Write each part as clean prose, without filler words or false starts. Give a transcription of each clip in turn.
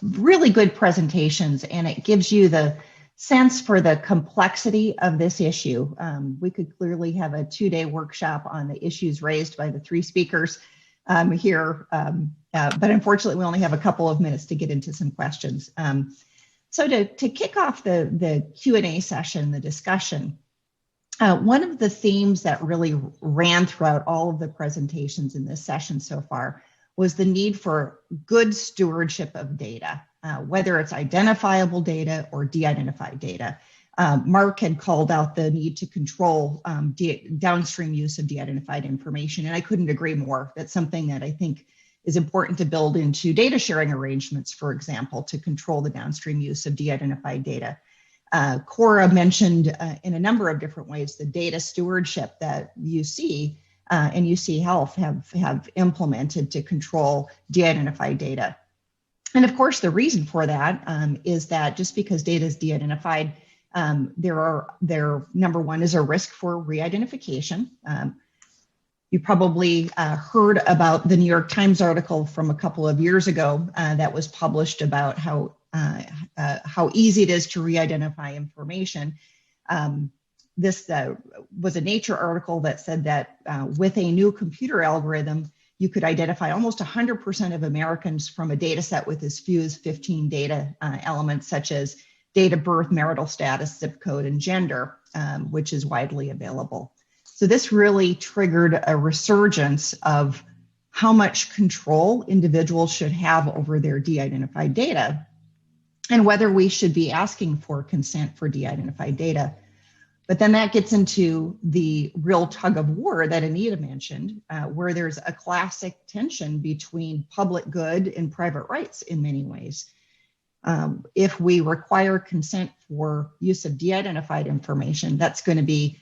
really good presentations, and it gives you the sense for the complexity of this issue. We could clearly have a 2-day workshop on the issues raised by the 3 speakers here, but unfortunately we only have a couple of minutes to get into some questions. So to kick off the Q&A session, the discussion, one of the themes that really ran throughout all of the presentations in this session so far was the need for good stewardship of data, whether it's identifiable data or de-identified data. Mark had called out the need to control downstream use of de-identified information, and I couldn't agree more. That's something that I think is important to build into data sharing arrangements, for example, to control the downstream use of de-identified data. Cora mentioned in a number of different ways the data stewardship that UC and UC Health have implemented to control de-identified data. And of course, the reason for that is that just because data is de-identified, there number one is a risk for re-identification. You probably heard about the New York Times article from a couple of years ago that was published about how easy it is to re-identify information. This was a Nature article that said that with a new computer algorithm, you could identify almost 100% of Americans from a data set with as few as 15 data elements, such as date of birth, marital status, zip code, and gender, which is widely available. So this really triggered a resurgence of how much control individuals should have over their de-identified data and whether we should be asking for consent for de-identified data. But then that gets into the real tug of war that Anita mentioned, where there's a classic tension between public good and private rights in many ways. If we require consent for use of de-identified information, that's going to be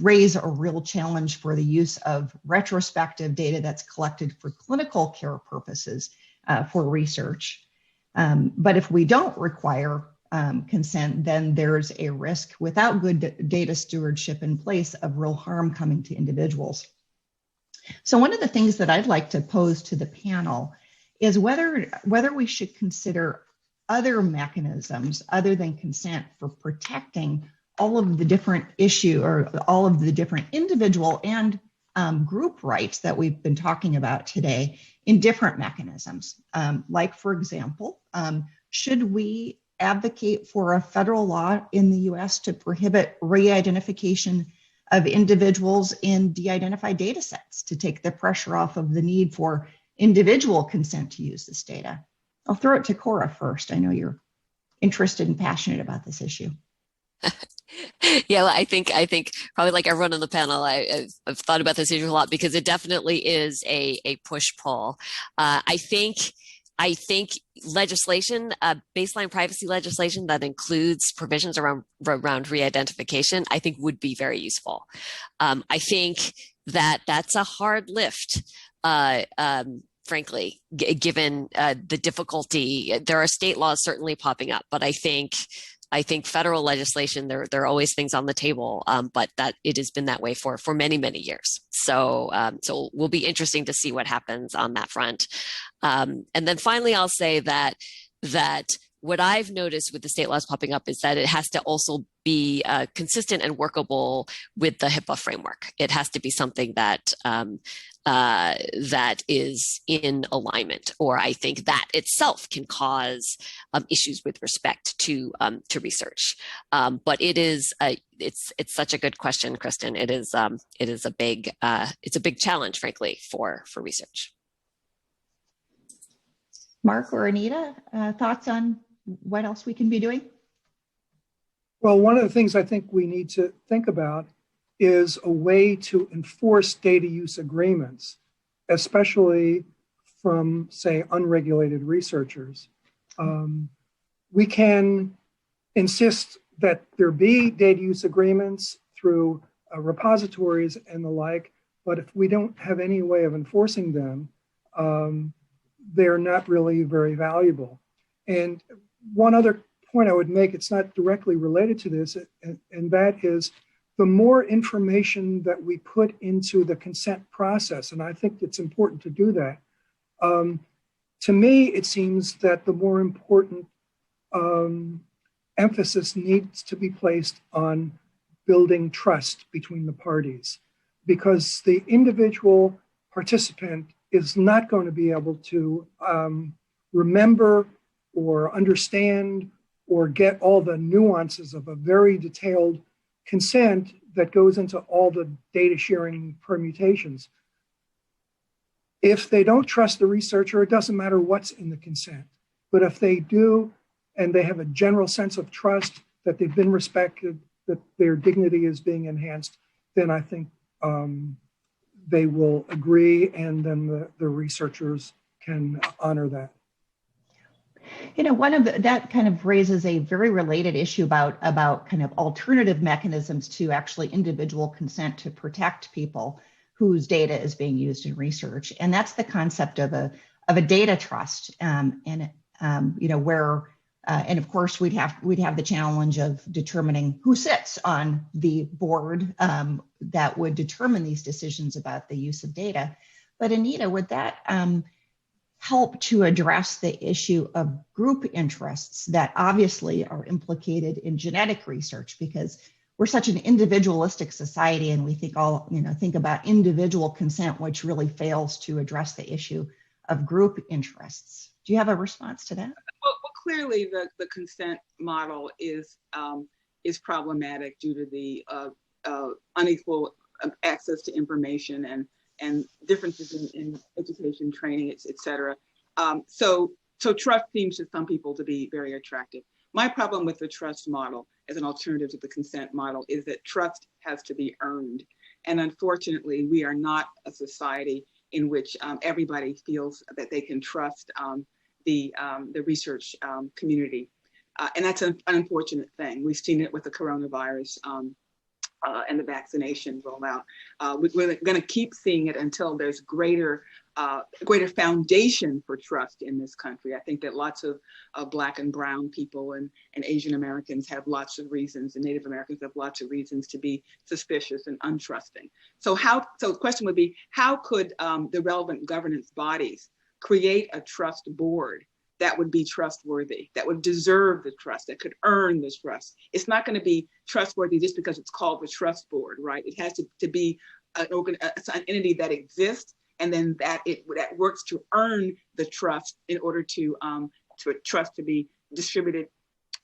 raise a real challenge for the use of retrospective data that's collected for clinical care purposes for research. But if we don't require consent, then there's a risk without good data stewardship in place of real harm coming to individuals. So one of the things that I'd like to pose to the panel is whether we should consider other mechanisms other than consent for protecting all of the different all of the different individual and group rights that we've been talking about today in different mechanisms. Like, for example, should we advocate for a federal law in the US to prohibit re-identification of individuals in de-identified data sets to take the pressure off of the need for individual consent to use this data? I'll throw it to Cora first. I know you're interested and passionate about this issue. Yeah, well, I think probably like everyone on the panel, I've thought about this issue a lot because it definitely is a push-pull. I think legislation, baseline privacy legislation that includes provisions around re-identification, I think would be very useful. I think that's a hard lift, frankly, given the difficulty. There are state laws certainly popping up, but I think federal legislation, there are always things on the table, but that it has been that way for many, many years. So will be interesting to see what happens on that front. And then finally, I'll say that what I've noticed with the state laws popping up is that it has to also be consistent and workable with the HIPAA framework. It has to be something that is in alignment, or I think that itself can cause issues with respect to research. But it's such a good question, Kristen. It's a big challenge, frankly, for research. Mark or Anita, thoughts on what else we can be doing? Well, one of the things I think we need to think about is a way to enforce data use agreements, especially from, say, unregulated researchers. We can insist that there be data use agreements through repositories and the like, but if we don't have any way of enforcing them, they're not really very valuable. And one other point I would make, it's not directly related to this, and that is the more information that we put into the consent process, and I think it's important to do that, To me, it seems that the more important emphasis needs to be placed on building trust between the parties, because the individual participant is not going to be able to remember or understand or get all the nuances of a very detailed consent that goes into all the data sharing permutations. If they don't trust the researcher, it doesn't matter what's in the consent. But if they do, and they have a general sense of trust that they've been respected, that their dignity is being enhanced, then I think they will agree, and then the researchers can honor that. You know, that kind of raises a very related issue about kind of alternative mechanisms to actually individual consent to protect people whose data is being used in research, and that's the concept of a data trust, you know, where and of course we'd have the challenge of determining who sits on the board that would determine these decisions about the use of data. But Anita, would that help to address the issue of group interests that obviously are implicated in genetic research, because we're such an individualistic society, and we think about individual consent, which really fails to address the issue of group interests. Do you have a response to that? Well, clearly the consent model is problematic due to the unequal access to information and differences in education, training, et cetera. So trust seems to some people to be very attractive. My problem with the trust model as an alternative to the consent model is that trust has to be earned. And unfortunately, we are not a society in which everybody feels that they can trust the research community. And that's an unfortunate thing. We've seen it with the coronavirus and the vaccination rollout. We're going to keep seeing it until there's greater foundation for trust in this country. I think that lots of Black and brown people and Asian Americans have lots of reasons, and Native Americans have lots of reasons to be suspicious and untrusting. So the question would be, how could the relevant governance bodies create a trust board that would be trustworthy, that would deserve the trust, that could earn the trust? It's not going to be trustworthy just because it's called the trust board, right? It has to be an entity that exists, and then that works to earn the trust in order to trust to be distributed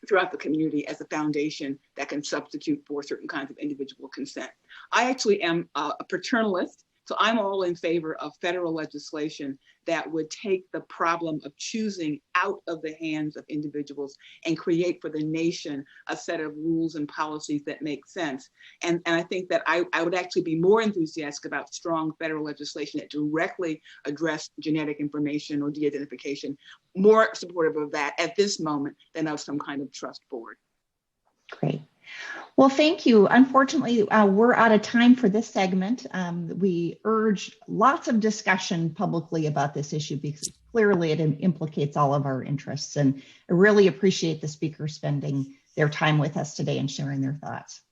throughout the community as a foundation that can substitute for certain kinds of individual consent. I actually am a paternalist, so I'm all in favor of federal legislation that would take the problem of choosing out of the hands of individuals and create for the nation a set of rules and policies that make sense. And I think that I would actually be more enthusiastic about strong federal legislation that directly address genetic information or de-identification, more supportive of that at this moment than of some kind of trust board. Great. Well, thank you. Unfortunately, we're out of time for this segment. We urge lots of discussion publicly about this issue because clearly it implicates all of our interests. And I really appreciate the speakers spending their time with us today and sharing their thoughts.